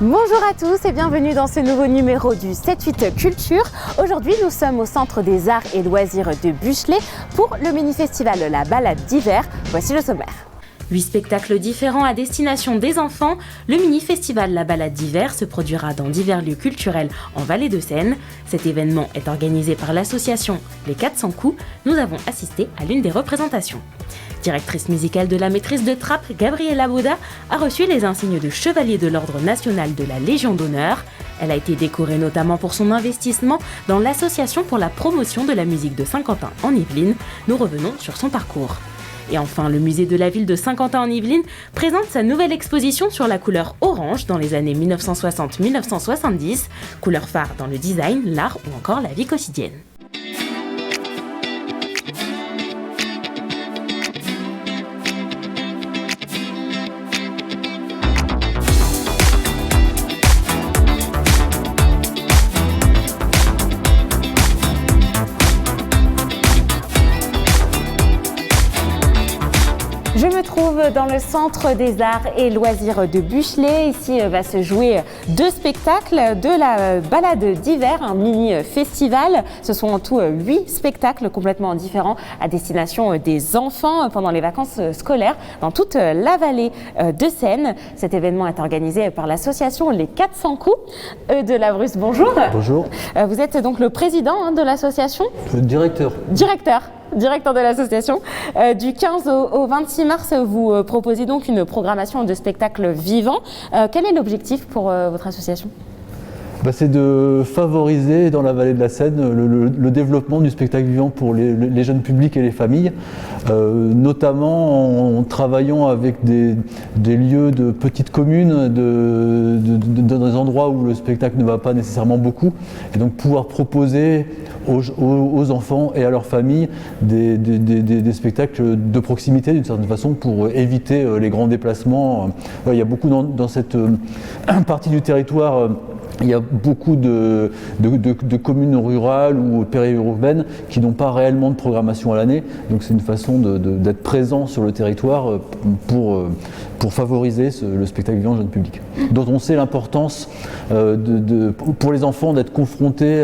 Bonjour à tous et bienvenue dans ce nouveau numéro du 7-8 Culture. Aujourd'hui, nous sommes au Centre des Arts et Loisirs de Buchelet pour le mini-festival La Balade d'hiver. Voici le sommaire. 8 spectacles différents à destination des enfants. Le mini-festival La Balade d'hiver se produira dans divers lieux culturels en Vallée de Seine. Cet événement est organisé par l'association Les 400 coups. Nous avons assisté à l'une des représentations. Directrice musicale de la maîtrise de trappe, Gabriela Boda a reçu les insignes de chevalier de l'Ordre national de la Légion d'honneur. Elle a été décorée notamment pour son investissement dans l'association pour la promotion de la musique de Saint-Quentin en Yvelines. Nous revenons sur son parcours. Et enfin, le musée de la ville de Saint-Quentin en Yvelines présente sa nouvelle exposition sur la couleur orange dans les années 1960-1970, couleur phare dans le design, l'art ou encore la vie quotidienne. Je me trouve dans le Centre des Arts et Loisirs de Buchelet. Ici va se jouer 2 spectacles de la balade d'hiver, un mini-festival. Ce sont en tout 8 spectacles complètement différents à destination des enfants pendant les vacances scolaires dans toute la vallée de Seine. Cet événement est organisé par l'association Les 400 coups. De la Bruce, bonjour. Bonjour. Vous êtes donc le président de l'association ? Directeur de l'association. Du 15 au 26 mars, vous proposez donc une programmation de spectacles vivants. Quel est l'objectif pour votre association ? C'est de favoriser dans la vallée de la Seine le développement du spectacle vivant pour les jeunes publics et les familles, notamment en travaillant avec des lieux de petites communes, dans des endroits où le spectacle ne va pas nécessairement beaucoup, et donc pouvoir proposer aux enfants et à leurs familles des spectacles de proximité d'une certaine façon pour éviter les grands déplacements. Il y a beaucoup dans cette partie du territoire. Il y a beaucoup de communes rurales ou périurbaines qui n'ont pas réellement de programmation à l'année. Donc c'est une façon d'être présent sur le territoire pour favoriser le spectacle vivant jeune public. Dont on sait l'importance pour les enfants d'être confrontés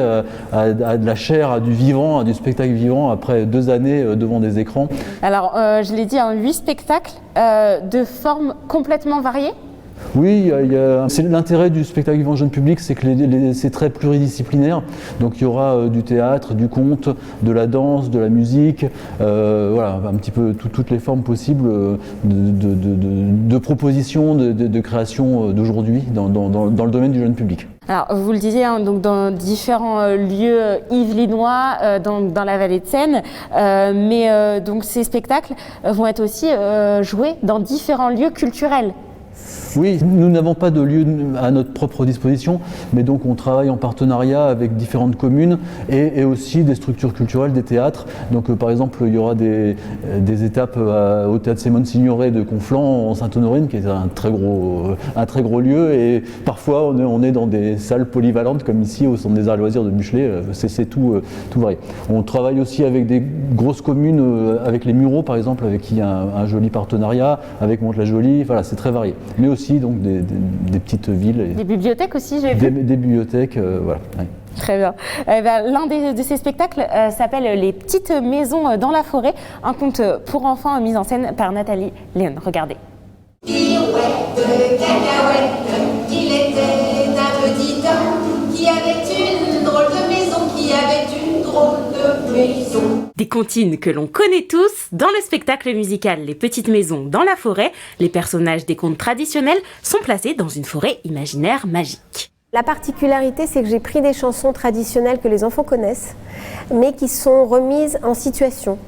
à de la chair, à du vivant, à du spectacle vivant après 2 années devant des écrans. Alors je l'ai dit, 8 spectacles de formes complètement variées. Oui, c'est l'intérêt du spectacle vivant jeune public, c'est que c'est très pluridisciplinaire. Donc il y aura du théâtre, du conte, de la danse, de la musique, voilà, un petit peu toutes les formes possibles de propositions, de création d'aujourd'hui dans le domaine du jeune public. Alors, vous le disiez, donc dans différents lieux yvelinois, dans la vallée de Seine, mais donc ces spectacles vont être aussi joués dans différents lieux culturels. Oui, nous n'avons pas de lieu à notre propre disposition, mais donc on travaille en partenariat avec différentes communes et aussi des structures culturelles, des théâtres. Donc par exemple, il y aura des étapes au théâtre Simone Signoret de Conflans en Sainte-Honorine, qui est un très gros lieu, et parfois on est dans des salles polyvalentes comme ici au Centre des Arts et Loisirs de Buchelet. C'est tout vrai. On travaille aussi avec des grosses communes, avec les Mureaux par exemple, avec qui il y a un joli partenariat, avec Mantes-la-Jolie. Voilà, c'est très varié. Mais aussi donc des petites villes. Des bibliothèques aussi, j'ai vu. Des bibliothèques, voilà. Ouais. Très bien. L'un de ces spectacles s'appelle Les petites maisons dans la forêt, un conte pour enfants mis en scène par Nathalie Léon. Regardez. Pirouette de cacahuète, il était un petit homme qui avait une drôle de maison, qui avait une drôle de maison. Des comptines que l'on connaît tous. Dans le spectacle musical Les petites maisons dans la forêt, les personnages des contes traditionnels sont placés dans une forêt imaginaire magique. La particularité, c'est que j'ai pris des chansons traditionnelles que les enfants connaissent, mais qui sont remises en situation.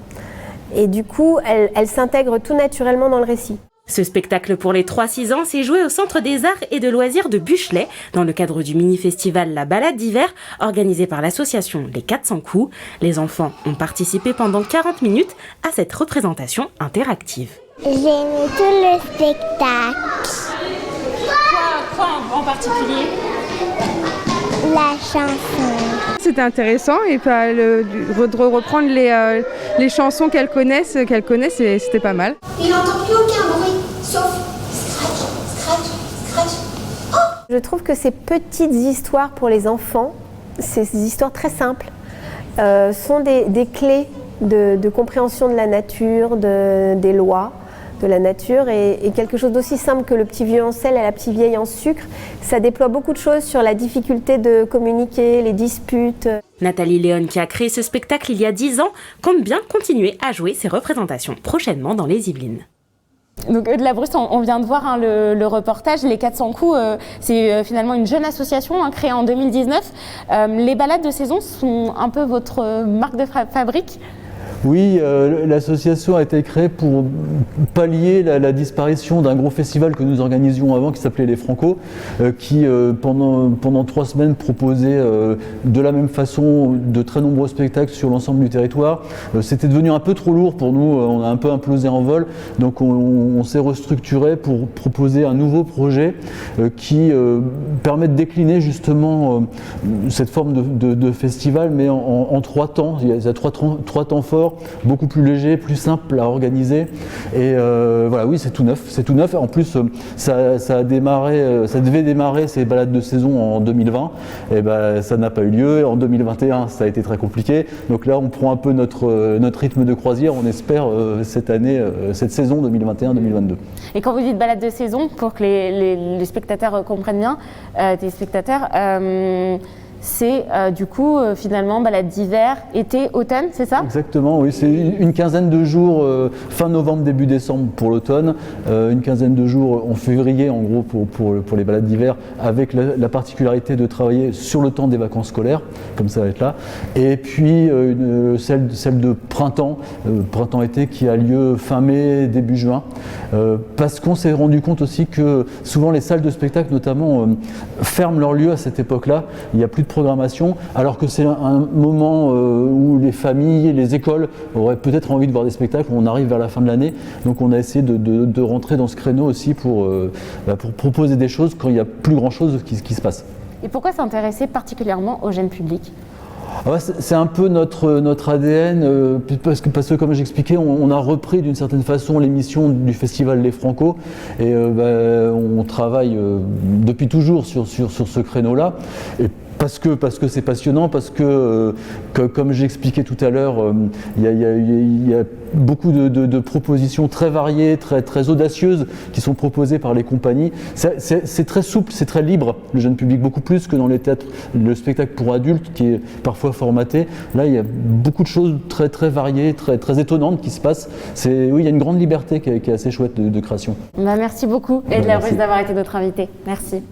Et du coup, elles s'intègrent tout naturellement dans le récit. Ce spectacle pour les 3-6 ans s'est joué au Centre des Arts et de Loisirs de Buchelet, dans le cadre du mini-festival La Balade d'hiver, organisé par l'association Les 400 coups. Les enfants ont participé pendant 40 minutes à cette représentation interactive. J'ai aimé tout le spectacle. Quoi en particulier ? La chanson. C'était intéressant et de reprendre les chansons qu'elles connaissent et c'était pas mal. Il n'entend plus aucun bruit, sauf scratch, scratch, scratch. Oh, Je trouve que ces petites histoires pour les enfants, ces histoires très simples, sont des clés de compréhension de la nature, des lois de la nature, et quelque chose d'aussi simple que le petit vieux en sel et la petite vieille en sucre, ça déploie beaucoup de choses sur la difficulté de communiquer, les disputes. Nathalie Léon, qui a créé ce spectacle il y a 10 ans, compte bien continuer à jouer ses représentations prochainement dans les Yvelines. Donc de la Bruce, on vient de voir hein, le reportage, les 400 coups, c'est finalement une jeune association créée en 2019. Les balades de saison sont un peu votre marque de fabrique. Oui, l'association a été créée pour pallier la disparition d'un gros festival que nous organisions avant qui s'appelait les Franco, qui pendant 3 semaines proposait de la même façon de très nombreux spectacles sur l'ensemble du territoire. C'était devenu un peu trop lourd pour nous, on a un peu implosé en vol, donc on s'est restructuré pour proposer un nouveau projet qui permet de décliner justement cette forme de festival, mais en 3 temps. Il y a 3 temps forts, beaucoup plus léger, plus simple à organiser, et voilà, oui, c'est tout neuf. En plus, ça devait démarrer ces balades de saison en 2020, et ben ça n'a pas eu lieu. En 2021, ça a été très compliqué. Donc là, on prend un peu notre rythme de croisière. On espère cette année, cette saison 2021-2022. Et quand vous dites balade de saison, pour que les spectateurs comprennent bien, téléspectateurs, c'est du coup finalement balade d'hiver, été, automne, c'est ça? Exactement, oui, c'est une quinzaine de jours fin novembre, début décembre pour l'automne, une quinzaine de jours en février en gros pour les balades d'hiver, avec la particularité de travailler sur le temps des vacances scolaires, comme ça va être là, et puis celle de printemps-été qui a lieu fin mai, début juin, parce qu'on s'est rendu compte aussi que souvent les salles de spectacle notamment ferment leur lieu à cette époque-là. Il n'y a plus de programmation, alors que c'est un moment où les familles et les écoles auraient peut-être envie de voir des spectacles. On arrive vers la fin de l'année, donc on a essayé de rentrer dans ce créneau aussi pour proposer des choses quand il n'y a plus grand-chose qui se passe. Et pourquoi s'intéresser particulièrement au jeune public? C'est un peu notre ADN, parce que comme j'expliquais, on a repris d'une certaine façon l'émission du festival Les Franco, et on travaille depuis toujours sur ce créneau-là. Et parce que c'est passionnant, parce que comme j'expliquais tout à l'heure, il y a beaucoup de propositions très variées, très audacieuses qui sont proposées par les compagnies. C'est très souple, c'est très libre, le jeune public, beaucoup plus que dans les théâtres, le spectacle pour adultes qui est parfois formaté. Là, il y a beaucoup de choses très variées, très étonnantes qui se passent. Oui, il y a une grande liberté qui est assez chouette de création. Merci beaucoup, et de la Bruce d'avoir été notre invitée. Merci.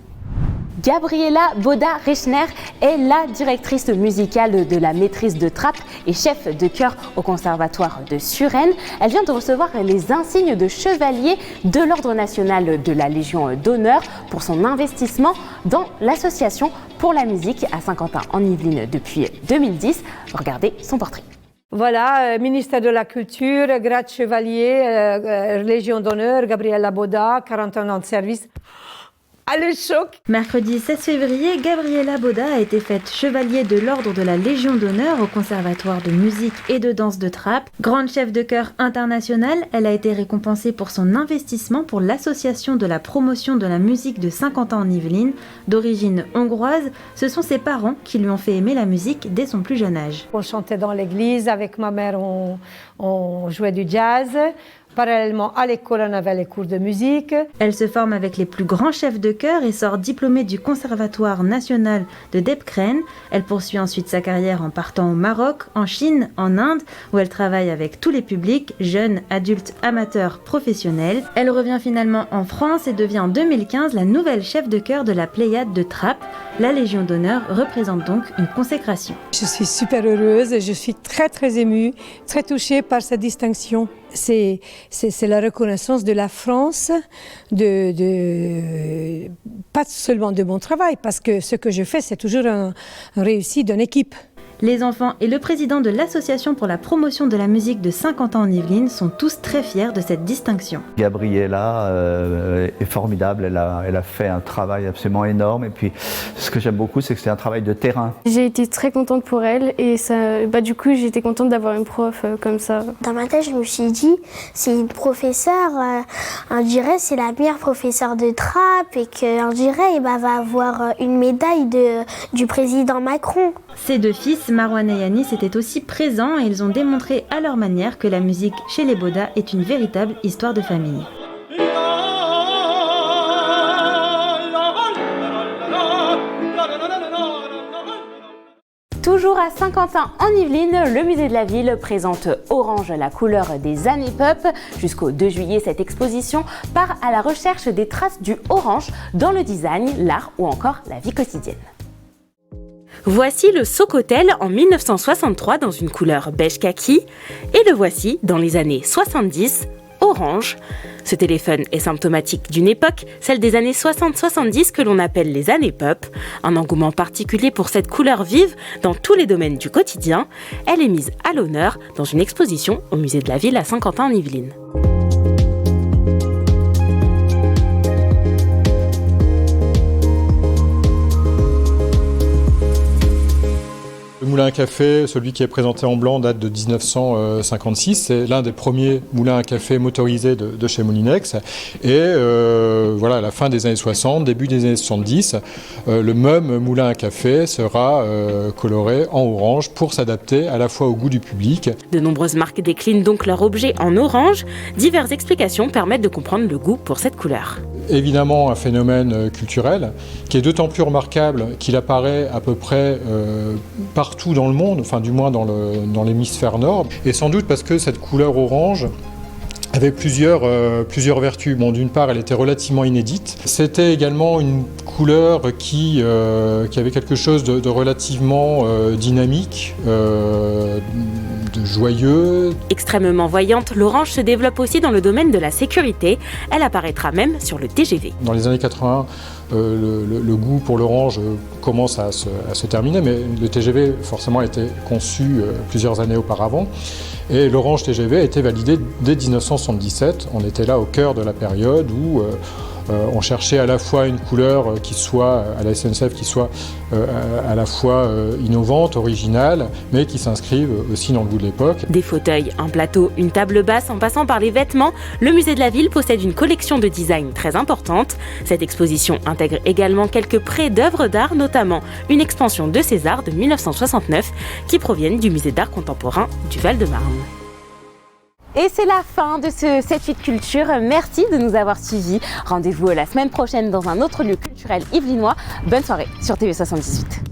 Gabriela Boda-Rechner est la directrice musicale de la maîtrise de Trappes et chef de chœur au Conservatoire de Suresnes. Elle vient de recevoir les insignes de chevalier de l'Ordre national de la Légion d'honneur pour son investissement dans l'association pour la musique à Saint-Quentin-en-Yvelines depuis 2010. Regardez son portrait. Voilà, ministère de la Culture, grade chevalier, Légion d'honneur, Gabriela Boda, 41 ans de service. Ah, le choc! Mercredi 16 février, Gabriela Boda a été faite chevalier de l'Ordre de la Légion d'honneur au Conservatoire de musique et de danse de Trappes. Grande chef de chœur internationale, elle a été récompensée pour son investissement pour l'association de la promotion de la musique de Saint-Quentin-en-Yvelines. D'origine hongroise, ce sont ses parents qui lui ont fait aimer la musique dès son plus jeune âge. On chantait dans l'église, avec ma mère on jouait du jazz. Parallèlement à l'école, on avait les cours de musique. Elle se forme avec les plus grands chefs de chœur et sort diplômée du Conservatoire national de Debrecen. Elle poursuit ensuite sa carrière en partant au Maroc, en Chine, en Inde, où elle travaille avec tous les publics, jeunes, adultes, amateurs, professionnels. Elle revient finalement en France et devient en 2015 la nouvelle chef de chœur de la Pléiade de Trappes. La Légion d'honneur représente donc une consécration. Je suis super heureuse et je suis très émue, très touchée par cette distinction. C'est la reconnaissance de la France, pas seulement de mon travail, parce que ce que je fais, c'est toujours un réussi d'une équipe. Les enfants et le président de l'association pour la promotion de la musique de Saint-Quentin en Yvelines sont tous très fiers de cette distinction. Gabriella est formidable, elle a fait un travail absolument énorme et puis ce que j'aime beaucoup c'est que c'est un travail de terrain. J'ai été très contente pour elle et ça, du coup j'étais contente d'avoir une prof comme ça. Dans ma tête je me suis dit c'est une professeure, on dirait c'est la meilleure professeure de trappe et qu'on dirait va avoir une médaille du président Macron. Ces deux fils, Marwan et Yanis, étaient aussi présents et ils ont démontré à leur manière que la musique chez les Boda est une véritable histoire de famille. Toujours à Saint-Quentin en Yvelines, le musée de la ville présente Orange, la couleur des années pop. Jusqu'au 2 juillet, cette exposition part à la recherche des traces du orange dans le design, l'art ou encore la vie quotidienne. Voici le Socotel en 1963 dans une couleur beige kaki et le voici dans les années 70, orange. Ce téléphone est symptomatique d'une époque, celle des années 60-70 que l'on appelle les années pop. Un engouement particulier pour cette couleur vive dans tous les domaines du quotidien. Elle est mise à l'honneur dans une exposition au musée de la ville à Saint-Quentin en Yvelines. Le moulin à café, celui qui est présenté en blanc, date de 1956. C'est l'un des premiers moulins à café motorisés de chez Moulinex. Et voilà, à la fin des années 60, début des années 70, le même moulin à café sera coloré en orange pour s'adapter à la fois au goût du public. De nombreuses marques déclinent donc leur objet en orange. Diverses explications permettent de comprendre le goût pour cette couleur. Évidemment un phénomène culturel qui est d'autant plus remarquable qu'il apparaît à peu près partout dans le monde, enfin du moins dans l'hémisphère nord, et sans doute parce que cette couleur orange avait plusieurs vertus. Bon, d'une part, elle était relativement inédite. C'était également une couleur qui avait quelque chose de relativement dynamique, de joyeux. Extrêmement voyante, l'orange se développe aussi dans le domaine de la sécurité. Elle apparaîtra même sur le TGV. Dans les années 80, le goût pour l'orange commence à se terminer, mais le TGV forcément a été conçu plusieurs années auparavant. Et l'orange TGV a été validé dès 1977. On était là au cœur de la période où on cherchait à la fois une couleur qui soit, à la SNCF, qui soit à la fois innovante, originale, mais qui s'inscrive aussi dans le goût de l'époque. Des fauteuils, un plateau, une table basse, en passant par les vêtements, le musée de la ville possède une collection de design très importante. Cette exposition intègre également quelques prêts d'œuvres d'art, notamment une expansion de César de 1969 qui proviennent du musée d'art contemporain du Val-de-Marne. Et c'est la fin de ce 7-8 Culture. Merci de nous avoir suivis. Rendez-vous la semaine prochaine dans un autre lieu culturel yvelinois. Bonne soirée sur TV78.